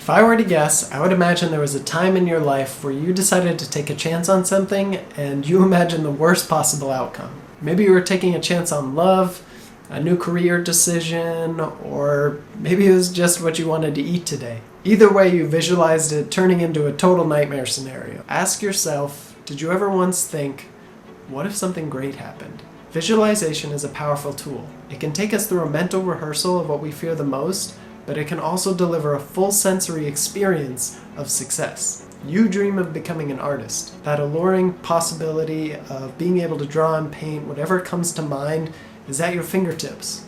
If I were to guess, I would imagine there was a time in your life where you decided to take a chance on something and you imagined the worst possible outcome. Maybe you were taking a chance on love, a new career decision, or maybe it was just what you wanted to eat today. Either way, you visualized it turning into a total nightmare scenario. Ask yourself, did you ever once think, what if something great happened? Visualization is a powerful tool. It can take us through a mental rehearsal of what we fear the most, but it can also deliver a full sensory experience of success. You dream of becoming an artist. That alluring possibility of being able to draw and paint whatever comes to mind is at your fingertips,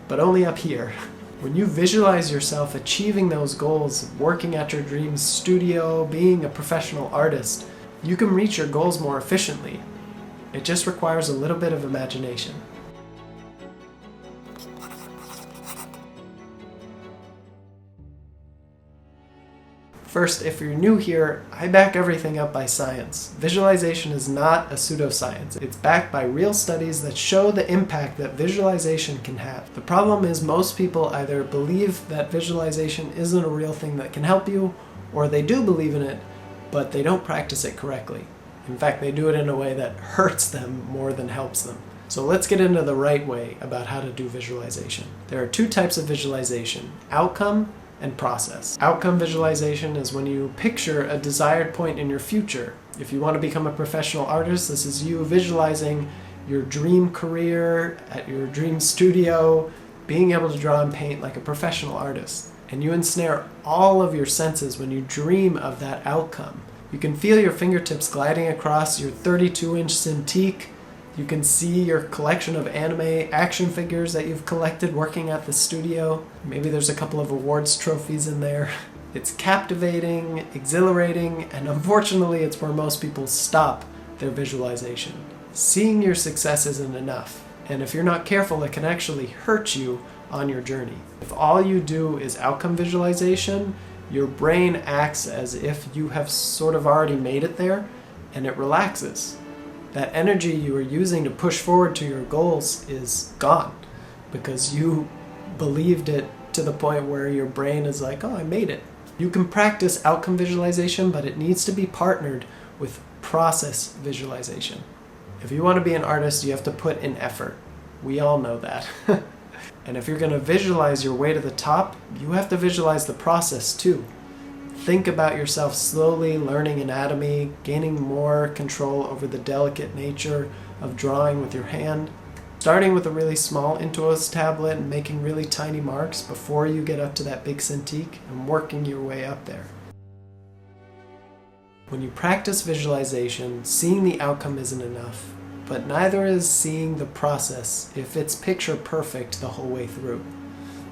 but only up here. When you visualize yourself achieving those goals, working at your dream studio, being a professional artist, you can reach your goals more efficiently. It just requires a little bit of imagination. First, if you're new here, I back everything up by science. Visualization is not a pseudoscience. It's backed by real studies that show the impact that visualization can have. The problem is most people either believe that visualization isn't a real thing that can help you, or they do believe in it, but they don't practice it correctly. In fact, they do it in a way that hurts them more than helps them. So let's get into the right way about how to do visualization. There are two types of visualization: outcome and process. Outcome visualization is when you picture a desired point in your future. If you want to become a professional artist, this is you visualizing your dream career at your dream studio, being able to draw and paint like a professional artist. And you ensnare all of your senses when you dream of that outcome. You can feel your fingertips gliding across your 32-inch Cintiq. You can see your collection of anime action figures that you've collected working at the studio. Maybe there's a couple of awards trophies in there. It's captivating, exhilarating, and unfortunately it's where most people stop their visualization. Seeing your success isn't enough, and if you're not careful, it can actually hurt you on your journey. If all you do is outcome visualization, your brain acts as if you have sort of already made it there, and it relaxes. That energy you are using to push forward to your goals is gone because you believed it to the point where your brain is like, oh, I made it. You can practice outcome visualization, but it needs to be partnered with process visualization. If you want to be an artist, you have to put in effort. We all know that. And if you're going to visualize your way to the top, you have to visualize the process too. Think about yourself slowly learning anatomy, gaining more control over the delicate nature of drawing with your hand, starting with a really small Intuos tablet and making really tiny marks before you get up to that big Cintiq and working your way up there. When you practice visualization, seeing the outcome isn't enough, but neither is seeing the process if it's picture perfect the whole way through.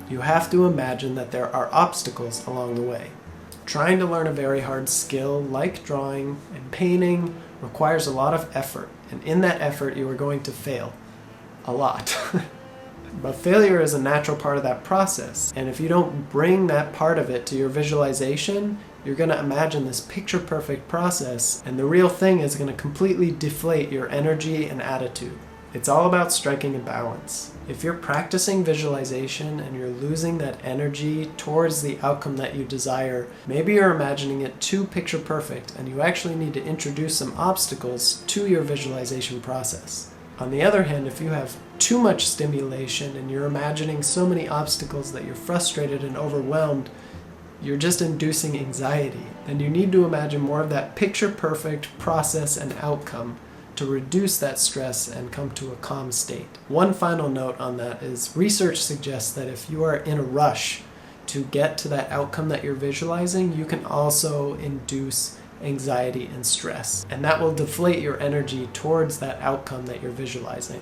You have to imagine that there are obstacles along the way. Trying to learn a very hard skill like drawing and painting requires a lot of effort, and in that effort you are going to fail. A lot. But failure is a natural part of that process, and if you don't bring that part of it to your visualization, you're going to imagine this picture-perfect process, and the real thing is going to completely deflate your energy and attitude. It's all about striking a balance. If you're practicing visualization and you're losing that energy towards the outcome that you desire, maybe you're imagining it too picture perfect and you actually need to introduce some obstacles to your visualization process. On the other hand, if you have too much stimulation and you're imagining so many obstacles that you're frustrated and overwhelmed, you're just inducing anxiety. And you need to imagine more of that picture perfect process and outcome to reduce that stress and come to a calm state. One final note on that is research suggests that if you are in a rush to get to that outcome that you're visualizing, you can also induce anxiety and stress, and that will deflate your energy towards that outcome that you're visualizing.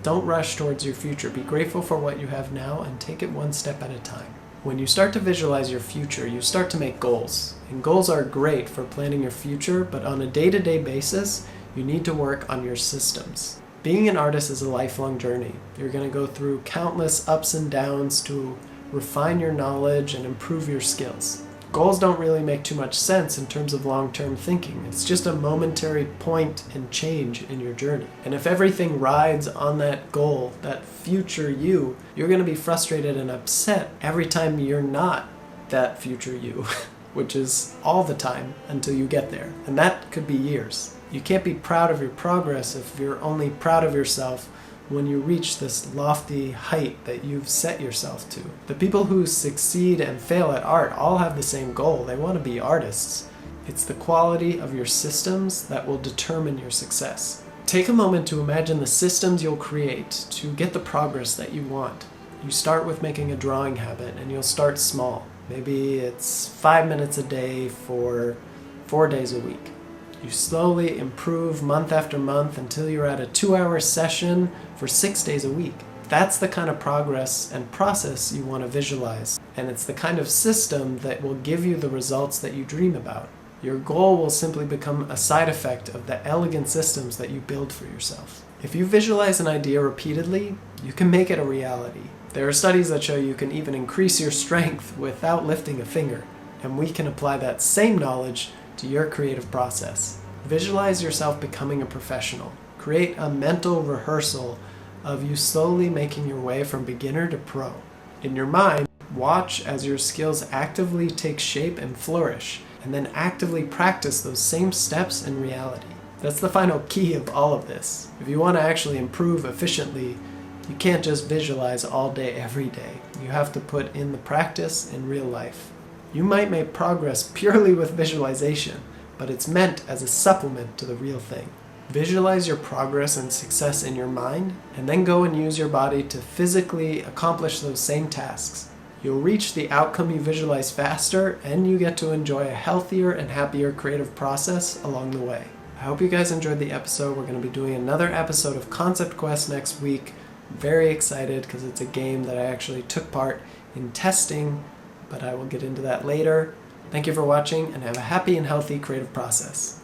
Don't rush towards your future. Be grateful for what you have now and take it one step at a time. When you start to visualize your future, you start to make goals. And goals are great for planning your future, but on a day-to-day basis, you need to work on your systems. Being an artist is a lifelong journey. You're going to go through countless ups and downs to refine your knowledge and improve your skills. Goals don't really make too much sense in terms of long-term thinking. It's just a momentary point and change in your journey. And if everything rides on that goal, that future you're going to be frustrated and upset every time you're not that future you, which is all the time until you get there. And that could be years. You can't be proud of your progress if you're only proud of yourself when you reach this lofty height that you've set yourself to. The people who succeed and fail at art all have the same goal. They want to be artists. It's the quality of your systems that will determine your success. Take a moment to imagine the systems you'll create to get the progress that you want. You start with making a drawing habit, and you'll start small. Maybe it's 5 minutes a day for 4 days a week. You slowly improve month after month until you're at a 2-hour session for 6 days a week. That's the kind of progress and process you want to visualize, and it's the kind of system that will give you the results that you dream about. Your goal will simply become a side effect of the elegant systems that you build for yourself. If you visualize an idea repeatedly, you can make it a reality. There are studies that show you can even increase your strength without lifting a finger, and we can apply that same knowledge to your creative process. Visualize yourself becoming a professional. Create a mental rehearsal of you slowly making your way from beginner to pro. In your mind, watch as your skills actively take shape and flourish, and then actively practice those same steps in reality. That's the final key of all of this. If you want to actually improve efficiently, you can't just visualize all day, every day. You have to put in the practice in real life. You might make progress purely with visualization, but it's meant as a supplement to the real thing. Visualize your progress and success in your mind, and then go and use your body to physically accomplish those same tasks. You'll reach the outcome you visualize faster, and you get to enjoy a healthier and happier creative process along the way. I hope you guys enjoyed the episode. We're going to be doing another episode of Concept Quest next week. I'm very excited because it's a game that I actually took part in testing, but I will get into that later. Thank you for watching, and have a happy and healthy creative process.